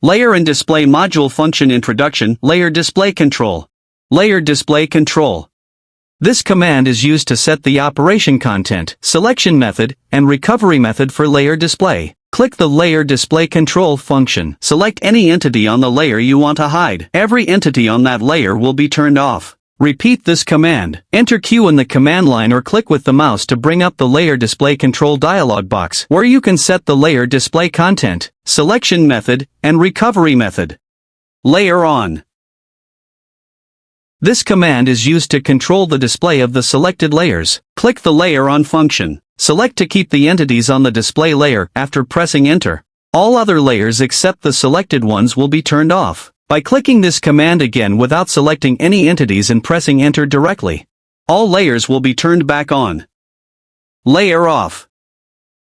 Layer and Display Module Function Introduction. Layer Display Control. Layer Display Control. This command is used to set the operation content, selection method, and recovery method for layer display. Click the Layer Display Control function. Select any entity on the layer you want to hide. Every entity on that layer will be turned off. Repeat this command. Enter Q in the command line or click with the mouse to bring up the Layer Display Control dialog box, where you can set the layer display content, selection method, and recovery method. Layer On. This command is used to control the display of the selected layers. Click the Layer On function. Select to keep the entities on the display layer after pressing Enter. All other layers except the selected ones will be turned off. By clicking this command again without selecting any entities and pressing Enter directly, all layers will be turned back on. Layer Off.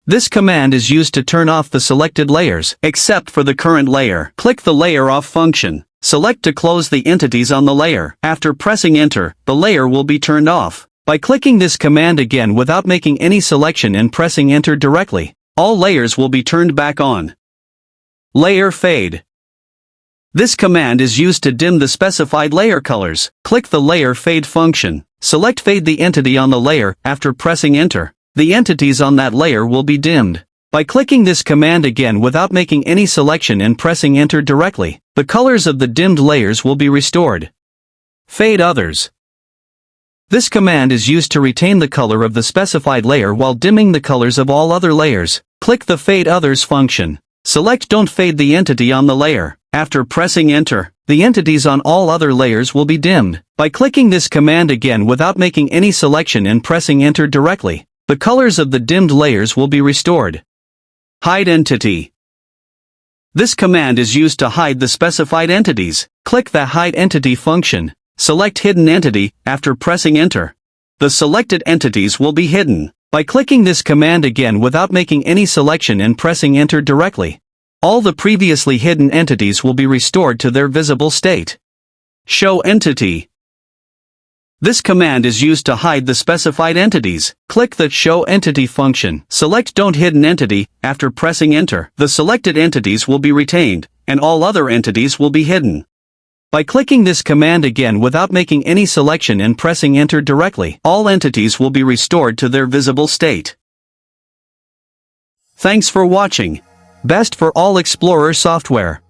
This command is used to turn off the selected layers, except for the current layer. Click the Layer Off function. Select to close the entities on the layer. After pressing Enter, the layer will be turned off. By clicking this command again without making any selection and pressing Enter directly, all layers will be turned back on. Layer Fade. This command is used to dim the specified layer colors. Click the Layer Fade function. Select Fade the entity on the layer. After pressing Enter, the entities on that layer will be dimmed. By clicking this command again without making any selection and pressing Enter directly, the colors of the dimmed layers will be restored. Fade Others. This command is used to retain the color of the specified layer while dimming the colors of all other layers. Click the Fade Others function. Select Don't fade the entity on the layer. After pressing Enter, the entities on all other layers will be dimmed. By clicking this command again without making any selection and pressing Enter directly, the colors of the dimmed layers will be restored. Hide Entity. This command is used to hide the specified entities. Click the Hide Entity function. Select Hidden Entity. After pressing Enter, the selected entities will be hidden. By clicking this command again without making any selection and pressing Enter directly, all the previously hidden entities will be restored to their visible state. Show Entity. This command is used to hide the specified entities. Click the Show Entity function. Select Don't Hidden Entity. After pressing Enter, the selected entities will be retained, and all other entities will be hidden. By clicking this command again without making any selection and pressing Enter directly, all entities will be restored to their visible state. Thanks for watching. Best for all Explorer software.